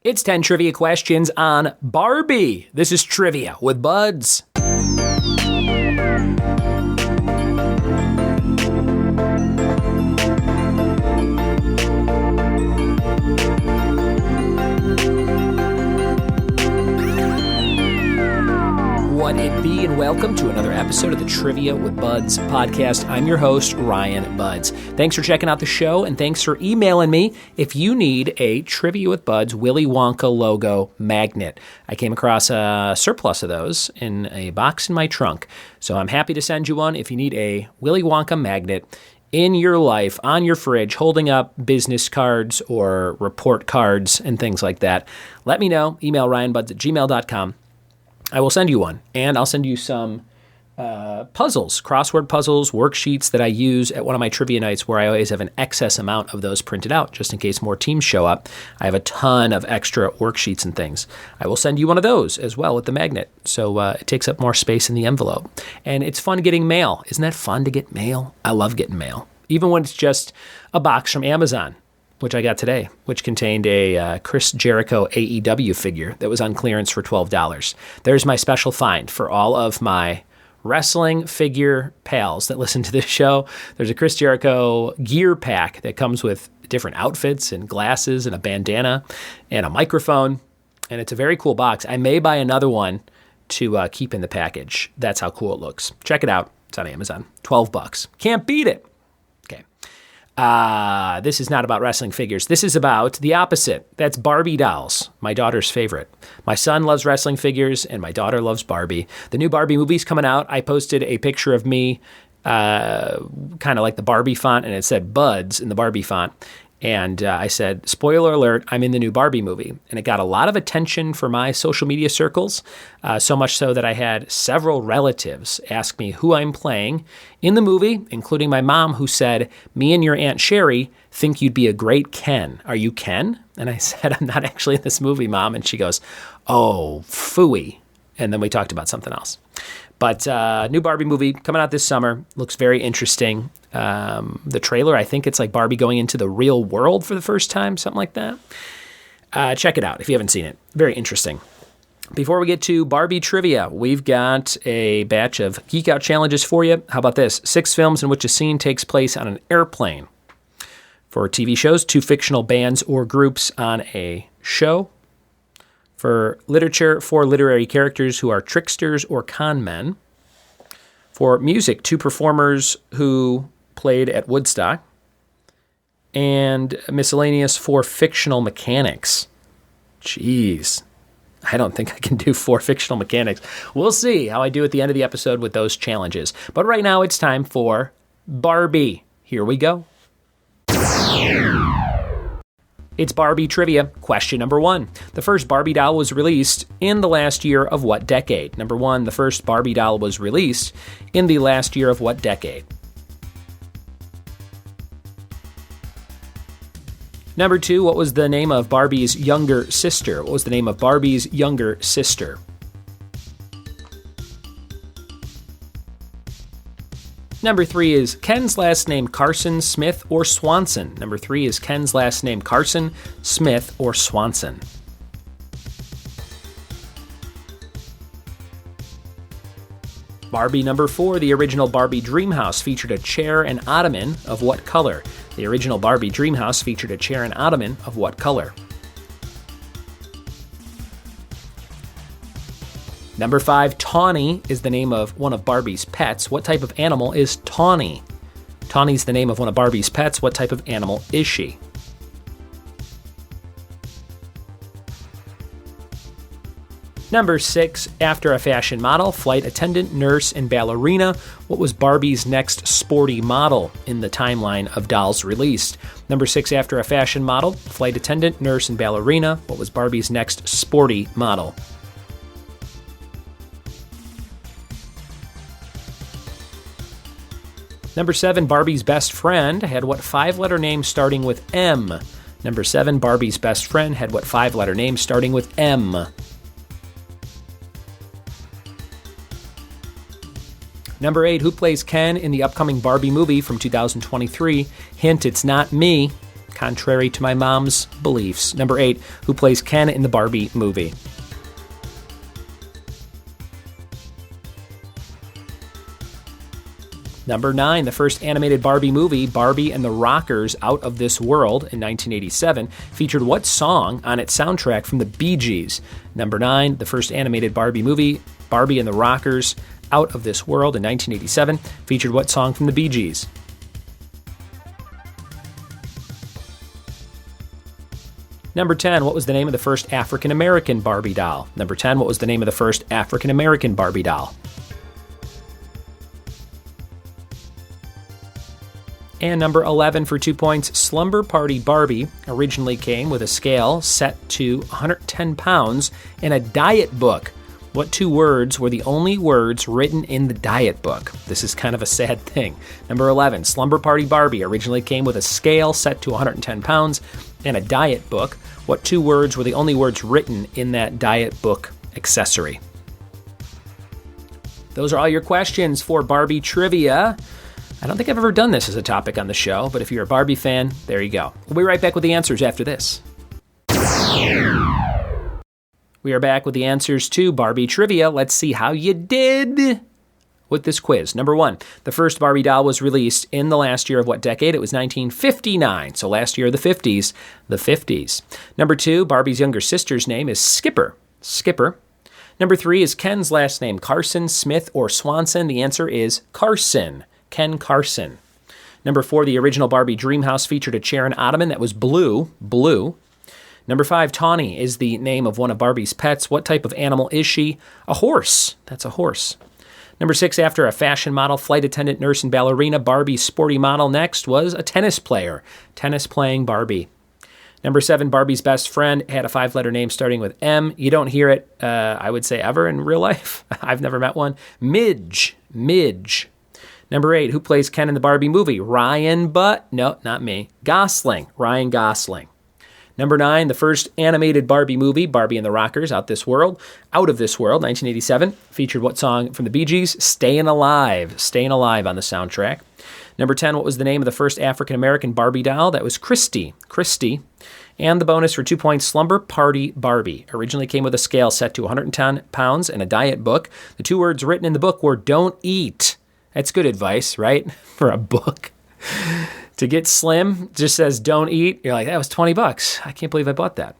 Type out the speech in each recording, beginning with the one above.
It's 10 trivia questions on Barbie. This is Trivia with Buds. What it be, and welcome to another episode of the Trivia with Buds podcast. I'm your host, Ryan Buds. Thanks for checking out the show, and thanks for emailing me if you need a Trivia with Buds Willy Wonka logo magnet. I came across a surplus of those in a box in my trunk, so I'm happy to send you one if you need a Willy Wonka magnet in your life, on your fridge, holding up business cards or report cards and things like that. Let me know. Email ryanbuds@gmail.com. I will send you one, and I'll send you some puzzles, crossword puzzles, worksheets that I use at one of my trivia nights where I always have an excess amount of those printed out just in case more teams show up. I have a ton of extra worksheets and things. I will send you one of those as well with the magnet, so it takes up more space in the envelope. And it's fun getting mail. Isn't that fun to get mail? I love getting mail, even when it's just a box from Amazon, which I got today, which contained a Chris Jericho AEW figure that was on clearance for $12. There's my special find for all of my wrestling figure pals that listen to this show. There's a Chris Jericho gear pack that comes with different outfits and glasses and a bandana and a microphone, and it's a very cool box. I may buy another one to keep in the package. That's how cool it looks. Check it out. It's on Amazon. $12. Can't beat it. This is not about wrestling figures. This is about the opposite. That's Barbie dolls, my daughter's favorite. My son loves wrestling figures, and my daughter loves Barbie. The new Barbie movie's coming out. I posted a picture of me, kind of like the Barbie font, and it said Buds in the Barbie font. And I said, spoiler alert, I'm in the new Barbie movie. And it got a lot of attention for my social media circles, so much so that I had several relatives ask me who I'm playing in the movie, including my mom, who said, me and your Aunt Sherry think you'd be a great Ken. Are you Ken? And I said, I'm not actually in this movie, Mom. And she goes, oh, phooey. And then we talked about something else. But new Barbie movie coming out this summer. Looks very interesting. The trailer, I think it's like Barbie going into the real world for the first time, something like that. Check it out if you haven't seen it. Very interesting. Before we get to Barbie trivia, we've got a batch of Geek Out challenges for you. How about this? 6 films in which a scene takes place on an airplane. For TV shows, 2 fictional bands or groups on a show. For literature, 4 literary characters who are tricksters or con men. For music, 2 performers who played at Woodstock. And miscellaneous, 4 fictional mechanics. Jeez, I don't think I can do 4 fictional mechanics. We'll see how I do at the end of the episode with those challenges. But right now it's time for Barbie. Here we go. It's Barbie trivia. Question number 1. The first Barbie doll was released in the last year of what decade? Number 1, the first Barbie doll was released in the last year of what decade? Number 2, what was the name of Barbie's younger sister? What was the name of Barbie's younger sister? Number 3 is Ken's last name Carson, Smith, or Swanson? Number 3 is Ken's last name Carson, Smith, or Swanson? Barbie number 4, the original Barbie dream house featured a chair and ottoman of what color? The original Barbie dream house featured a chair and ottoman of what color? Number 5, Tawny is the name of one of Barbie's pets. What type of animal is Tawny? Tawny's the name of one of Barbie's pets. What type of animal is she? Number 6, after a fashion model, flight attendant, nurse, and ballerina, what was Barbie's next sporty model in the timeline of dolls released? Number 6, after a fashion model, flight attendant, nurse, and ballerina, what was Barbie's next sporty model? Number 7, Barbie's best friend had what 5-letter name starting with M? Number 7, Barbie's best friend had what 5-letter name starting with M? Number 8, who plays Ken in the upcoming Barbie movie from 2023? Hint, it's not me. contrary to my mom's beliefs. Number 8, who plays Ken in the Barbie movie? Number 9, the first animated Barbie movie, Barbie and the Rockers Out of This World in 1987, featured what song on its soundtrack from the Bee Gees? Number 9, the first animated Barbie movie, Barbie and the Rockers Out of This World in 1987, featured what song from the Bee Gees? Number 10, what was the name of the first African-American Barbie doll? Number 10, what was the name of the first African-American Barbie doll? And number 11 for 2 points, Slumber Party Barbie originally came with a scale set to 110 pounds and a diet book. What 2 words were the only words written in the diet book? This is kind of a sad thing. Number 11, Slumber Party Barbie originally came with a scale set to 110 pounds and a diet book. What 2 words were the only words written in that diet book accessory? Those are all your questions for Barbie trivia. I don't think I've ever done this as a topic on the show, but if you're a Barbie fan, there you go. We'll be right back with the answers after this. We are back with the answers to Barbie trivia. Let's see how you did with this quiz. Number 1, the first Barbie doll was released in the last year of what decade? It was 1959, so last year of the 50s, the 50s. Number 2, Barbie's younger sister's name is Skipper. Skipper. Number 3, is Ken's last name Carson, Smith, or Swanson? The answer is Carson. Ken Carson. Number 4, the original Barbie dream house featured a chair and ottoman that was blue. Number 5, Tawny is the name of one of Barbie's pets. What type of animal is she? A horse. That's a horse. Number 6, after a fashion model, flight attendant, nurse, and ballerina, Barbie's sporty model next was a tennis player. Tennis playing Barbie. Number 7, Barbie's best friend had a 5-letter name starting with M. You don't hear it, I would say, ever in real life. I've never met one. Midge. Number 8, who plays Ken in the Barbie movie? Ryan Gosling. Ryan Gosling. Number 9, the first animated Barbie movie, Barbie and the Rockers, Out of This World, 1987, featured what song from the Bee Gees? Stayin' Alive on the soundtrack. Number 10, what was the name of the first African-American Barbie doll? That was Christy. And the bonus for 2 points, Slumber Party Barbie. Originally came with a scale set to 110 pounds and a diet book. The 2 words written in the book were don't eat. That's good advice, right? For a book. To get slim, just says don't eat. You're like, that was $20. I can't believe I bought that.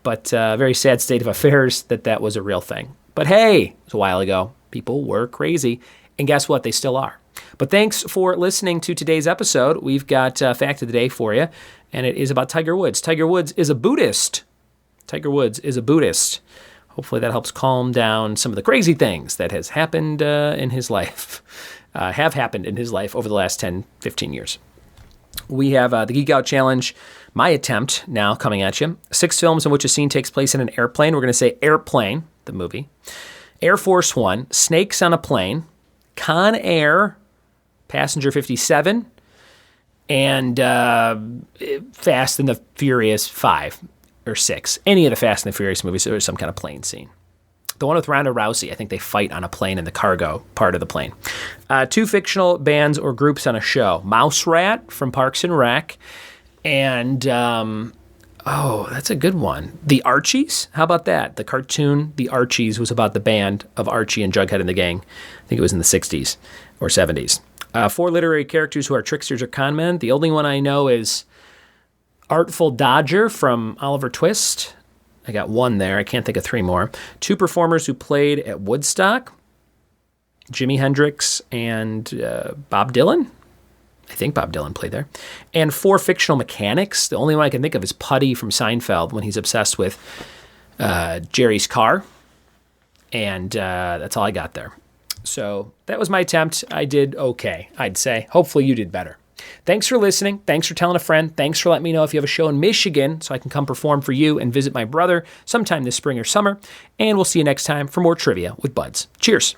But very sad state of affairs that was a real thing. But hey, it was a while ago. People were crazy. And guess what? They still are. But thanks for listening to today's episode. We've got Fact of the Day for you. And it is about Tiger Woods. Tiger Woods is a Buddhist. Hopefully that helps calm down some of the crazy things that has happened in his life. Have happened in his life over the last 10, 15 years. We have the Geek Out Challenge, my attempt now coming at you. 6 films in which a scene takes place in an airplane. We're going to say Airplane, the movie. Air Force One, Snakes on a Plane, Con Air, Passenger 57, and Fast and the Furious 5 or 6. Any of the Fast and the Furious movies, there's some kind of plane scene. The one with Ronda Rousey, I think they fight on a plane in the cargo part of the plane. 2 fictional bands or groups on a show. Mouse Rat from Parks and Rec. And, that's a good one. The Archies? How about that? The cartoon, The Archies, was about the band of Archie and Jughead and the gang. I think it was in the 60s or 70s. 4 literary characters who are tricksters or con men. The only one I know is Artful Dodger from Oliver Twist. I got 1 there. I can't think of 3 more. 2 performers who played at Woodstock, Jimi Hendrix and Bob Dylan. I think Bob Dylan played there. And 4 fictional mechanics. The only one I can think of is Putty from Seinfeld when he's obsessed with Jerry's car. And that's all I got there. So that was my attempt. I did okay, I'd say. Hopefully you did better. Thanks for listening. Thanks for telling a friend. Thanks for letting me know if you have a show in Michigan so I can come perform for you and visit my brother sometime this spring or summer. And we'll see you next time for more trivia with Buds. Cheers.